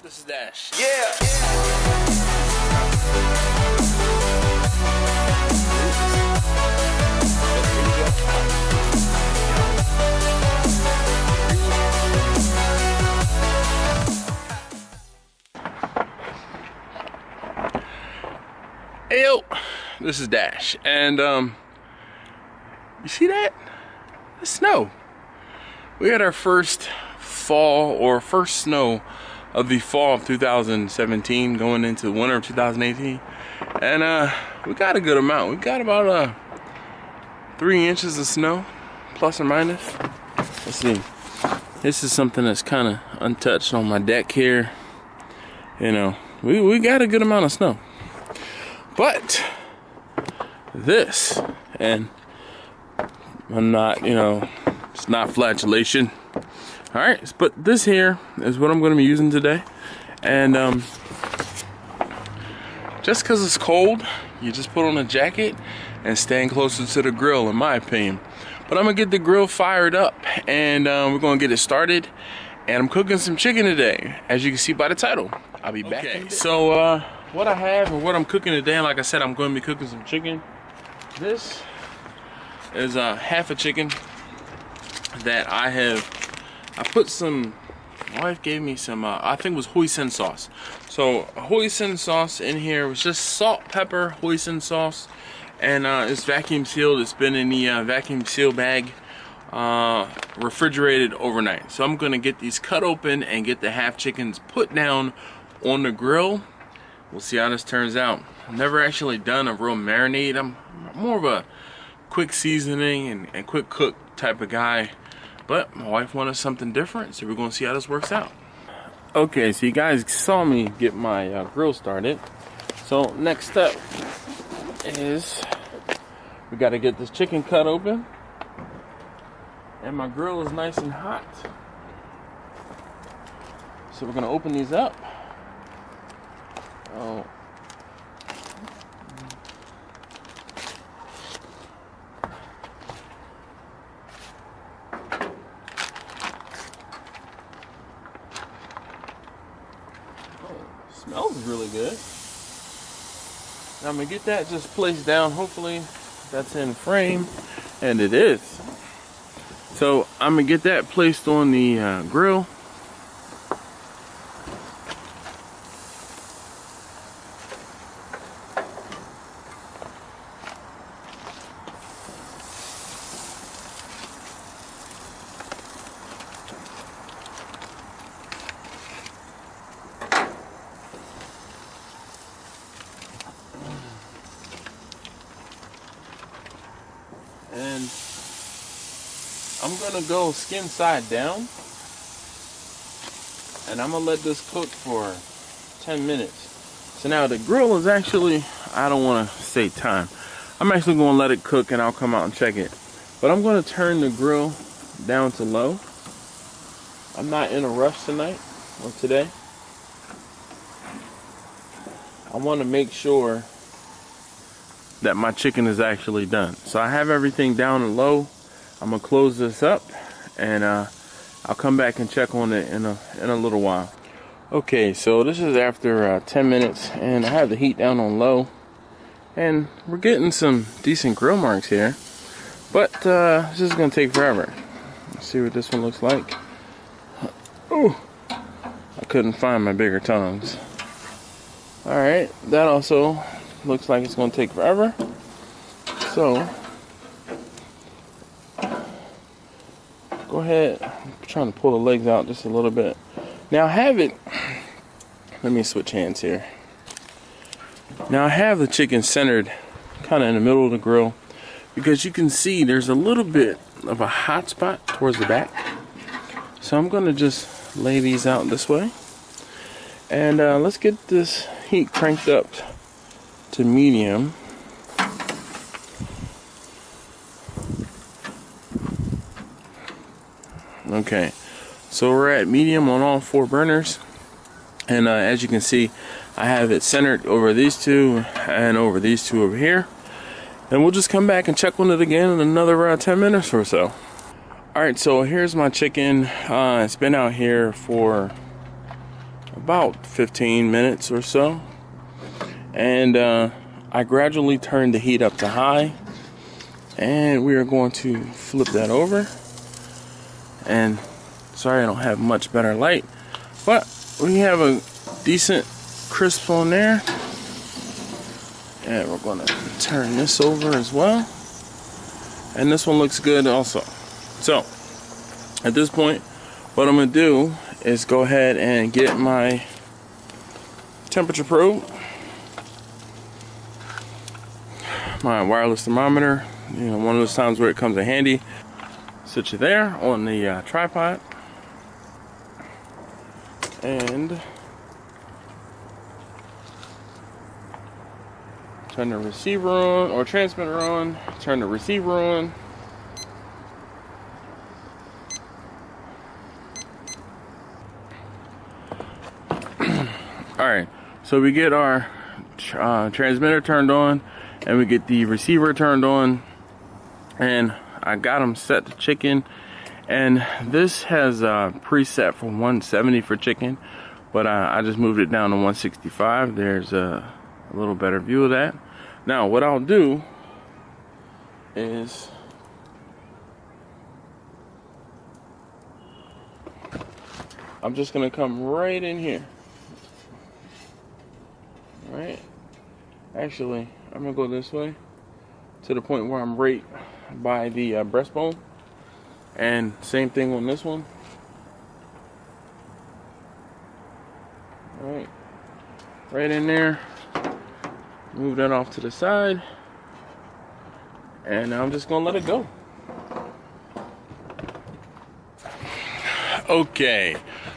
This is Dash. Yeah. Hey yo, this is Dash, and you see that? The snow. We had our first fall or first snow of the fall of 2017 going into winter of 2018, and we got a good amount. We got about 3 inches of snow, plus or minus. Let's see. This is something that's kind of untouched on my deck here. You know, we got a good amount of snow. But this, and I'm not, you know, it's not flatulation. All right, but this here is what I'm going to be using today. And just because it's cold, you just put on a jacket and stand closer to the grill, in my opinion. But I'm going to get the grill fired up, and we're going to get it started. And I'm cooking some chicken today, as you can see by the title. I'll be back. Okay, so what I have and what I'm cooking today, and like I said, I'm going to be cooking some chicken. This is half a chicken that I put some, my wife gave me some, I think it was hoisin sauce. So hoisin sauce in here was just salt, pepper, hoisin sauce, and it's vacuum sealed. It's been in the vacuum seal bag, refrigerated overnight. So I'm going to get these cut open and get the half chickens put down on the grill. We'll see how this turns out. I've never actually done a real marinade. I'm more of a quick seasoning and quick cook type of guy. But my wife wanted something different, so we're going to see how this works out. Okay, so you guys saw me get my grill started. So next step is we got to get this chicken cut open. And my grill is nice and hot. So we're going to open these up. Oh. Smells really good. Now I'm gonna get that just placed down. Hopefully that's in frame, and it is. So I'm gonna get that placed on the grill. And I'm gonna go skin side down, and I'm gonna let this cook for 10 minutes. So now the grill is actually, I don't want to say time, I'm actually gonna let it cook and I'll come out and check it. But I'm gonna turn the grill down to low. I'm not in a rush tonight or today. I want to make sure that my chicken is actually done. So I have everything down and low. I'm gonna close this up, and I'll come back and check on it in a little while. Okay, so this is after 10 minutes, and I have the heat down on low, and we're getting some decent grill marks here, but this is gonna take forever. Let's see what this one looks like. Oh, I couldn't find my bigger tongs. All right, that also looks like it's going to take forever. So go ahead. I'm trying to pull the legs out just a little bit. Now I have it. Let me switch hands here. Now I have the chicken centered kind of in the middle of the grill, because you can see there's a little bit of a hot spot towards the back. So I'm going to just lay these out this way. And let's get this heat cranked up to medium. Okay, so we're at medium on all 4 burners, and as you can see, I have it centered over these 2 and over these 2 over here, and we'll just come back and check on it again in another 10 minutes or so. Alright, so here's my chicken. It's been out here for about 15 minutes or so. And I gradually turned the heat up to high. And we are going to flip that over. And sorry I don't have much better light, but we have a decent crisp on there. And we're going to turn this over as well. And this one looks good also. So at this point, what I'm going to do is go ahead and get my temperature probe, my wireless thermometer. You know, one of those times where it comes in handy. Sit you there on the tripod, and turn the receiver on, or transmitter on, turn the receiver on. Alright, so we get our transmitter turned on, and we get the receiver turned on, and I got them set to chicken. And this has preset for 170 for chicken, but I just moved it down to 165. There's a little better view of that. Now what I'll do is I'm just gonna come right in here. Right? Actually, I'm gonna go this way to the point where I'm right by the breastbone. And same thing on this one. All right in there. Move that off to the side. And I'm just gonna let it go. Okay,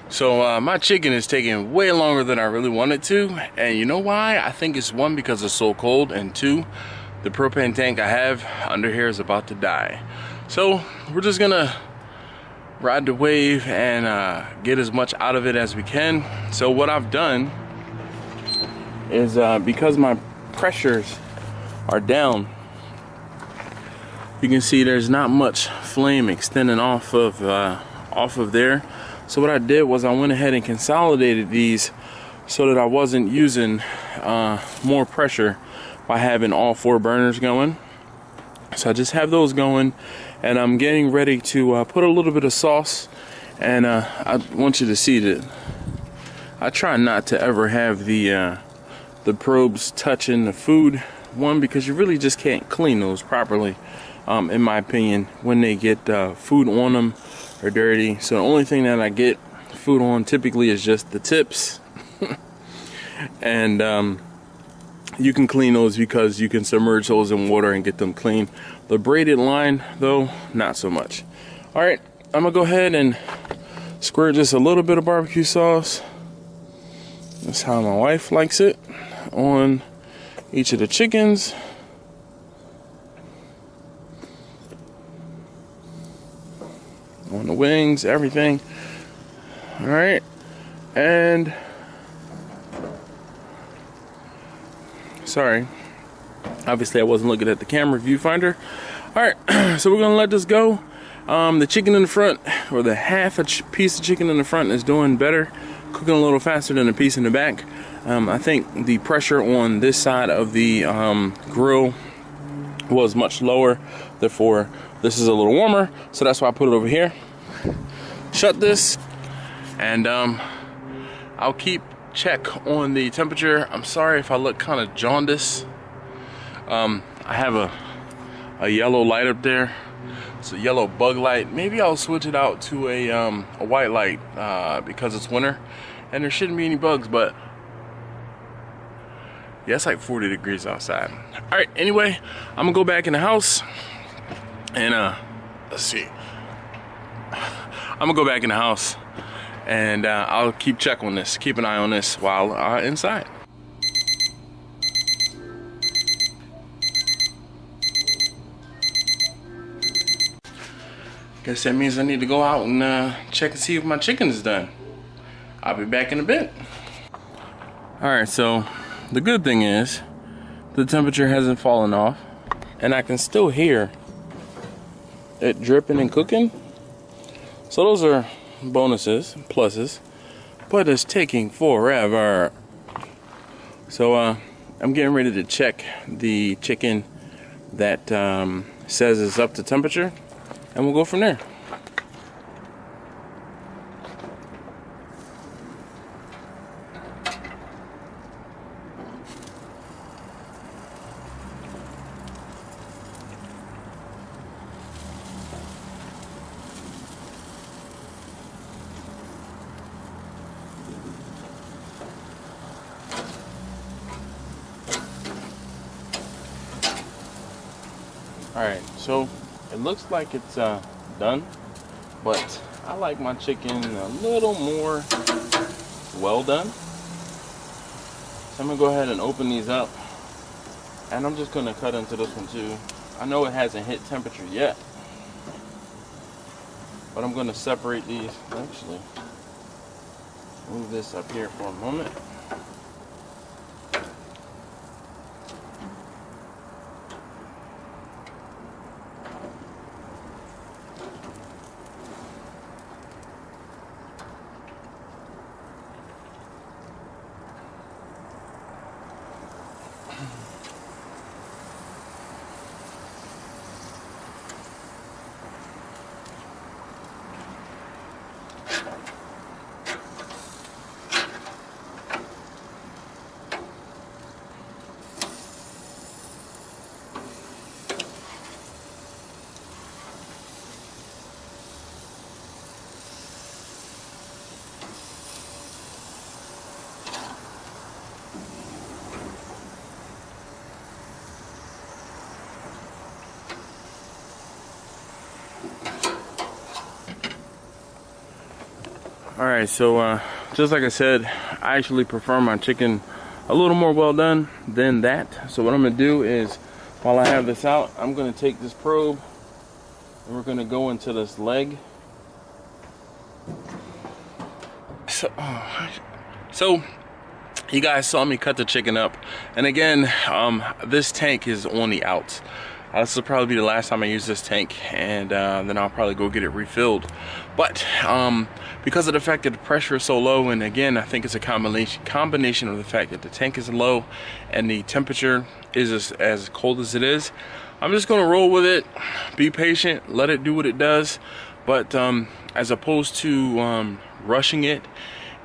so my chicken is taking way longer than I really wanted to. And you know why? I think it's one, because it's so cold, and two, the propane tank I have under here is about to die. So we're just gonna ride the wave and get as much out of it as we can. So what I've done is because my pressures are down, you can see there's not much flame extending off of there. So what I did was I went ahead and consolidated these so that I wasn't using more pressure by having all 4 burners going. So I just have those going, and I'm getting ready to put a little bit of sauce. And I want you to see that I try not to ever have the probes touching the food. One, because you really just can't clean those properly, in my opinion, when they get food on them or dirty. So the only thing that I get food on typically is just the tips. And you can clean those because you can submerge those in water and get them clean. The braided line, though, not so much. All right, I'm gonna go ahead and squirt just a little bit of barbecue sauce. That's how my wife likes it, on each of the chickens. On the wings, everything. All right, and sorry, obviously I wasn't looking at the camera viewfinder. All right, so we're gonna let this go. The chicken in the front, or the half a piece of chicken in the front, is doing better, cooking a little faster than the piece in the back. I think the pressure on this side of the grill was much lower, therefore this is a little warmer, so that's why I put it over here. Shut this, and I'll keep check on the temperature. I'm sorry if I look kind of jaundiced. I have a yellow light up there. It's a yellow bug light. Maybe I'll switch it out to a white light because it's winter and there shouldn't be any bugs, but yeah, it's like 40 degrees outside. All right, anyway, I'm gonna go back in the house and let's see. I'm gonna go back in the house and I'll keep check on this, keep an eye on this while inside. Guess that means I need to go out and check and see if my chicken is done. I'll be back in a bit. All right, so the good thing is the temperature hasn't fallen off and I can still hear it dripping and cooking. So those are bonuses, pluses. but it's taking forever. So I'm getting ready to check the chicken that says it's up to temperature, and we'll go from there. Alright, so it looks like it's done, but I like my chicken a little more well done. So I'm going to go ahead and open these up, and I'm just going to cut into this one too. I know it hasn't hit temperature yet, but I'm going to separate these. Actually, move this up here for a moment. Alright, so just like I said, I actually prefer my chicken a little more well done than that. So what I'm going to do is, while I have this out, I'm going to take this probe and we're going to go into this leg. So you guys saw me cut the chicken up, and again, this tank is on the outs. This will probably be the last time I use this tank, and then I'll probably go get it refilled. But because of the fact that the pressure is so low, and again, I think it's a combination of the fact that the tank is low and the temperature is as cold as it is, I'm just going to roll with it, be patient, let it do what it does. But as opposed to rushing it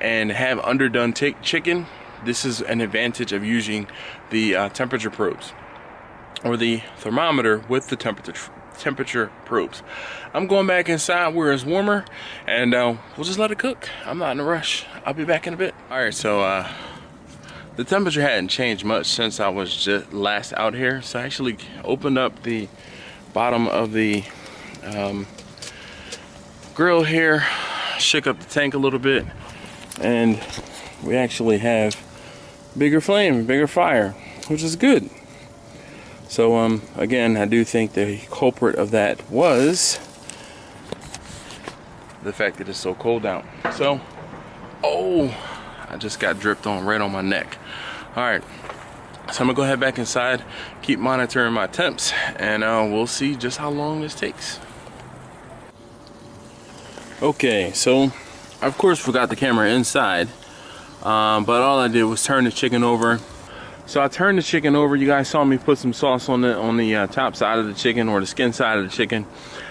and have underdone chicken, this is an advantage of using the temperature probes, or the thermometer with the temperature probes. I'm going back inside where it's warmer, and we'll just let it cook. I'm not in a rush. I'll be back in a bit. All right, so the temperature hadn't changed much since I was just last out here. So I actually opened up the bottom of the grill here, shook up the tank a little bit, and we actually have bigger flame, bigger fire, which is good. So again, I do think the culprit of that was the fact that it's so cold out. So, oh, I just got dripped on right on my neck. All right, so I'm gonna go head back inside, keep monitoring my temps, and we'll see just how long this takes. Okay, so I of course forgot the camera inside, but all I did was turn the chicken over. So I turned the chicken over. You guys saw me put some sauce on the top side of the chicken, or the skin side of the chicken.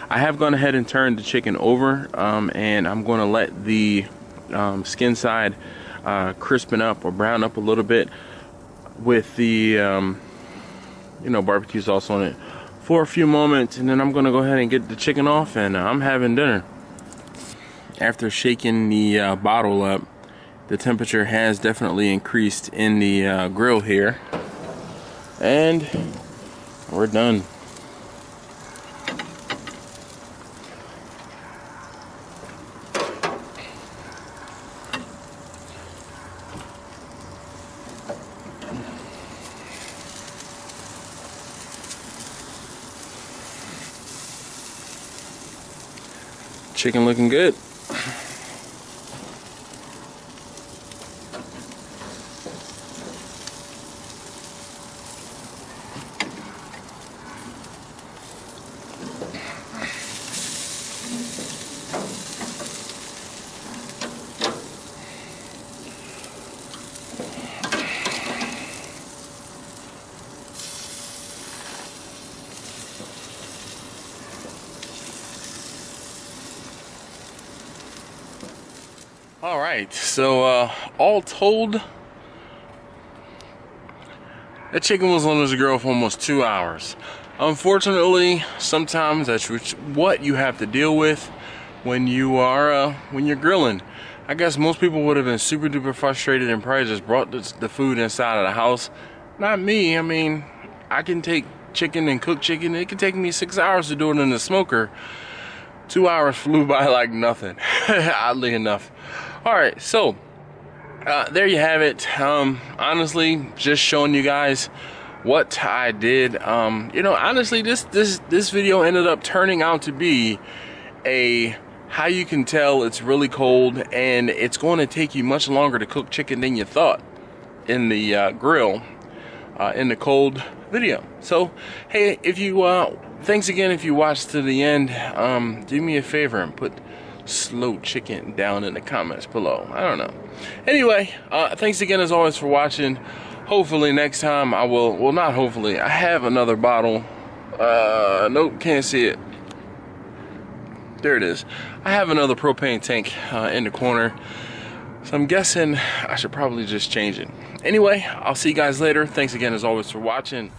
I have gone ahead and turned the chicken over, and I'm going to let the skin side crispen up or brown up a little bit with the barbecue sauce on it for a few moments, and then I'm going to go ahead and get the chicken off, and I'm having dinner. After shaking the bottle up, the temperature has definitely increased in the grill here, and we're done. Chicken looking good. All right, so all told, that chicken was on this grill for almost 2 hours. Unfortunately, sometimes that's what you have to deal with when you're grilling. I guess most people would have been super duper frustrated and probably just brought the food inside of the house. Not me. I mean, I can take chicken and cook chicken. It can take me 6 hours to do it in the smoker. 2 hours flew by like nothing, oddly enough. All right, so there you have it. Honestly, just showing you guys what I did. You know, honestly, this video ended up turning out to be how you can tell it's really cold and it's going to take you much longer to cook chicken than you thought in the grill in the cold video. So hey, if you thanks again if you watched to the end. Do me a favor and put slow chicken down in the comments below. I don't know. Anyway, thanks again as always for watching. Hopefully next time I will, well, not hopefully, I have another bottle. Nope, can't see it. There it is. I have another propane tank in the corner, so I'm guessing I should probably just change it. Anyway, I'll see you guys later. Thanks again as always for watching.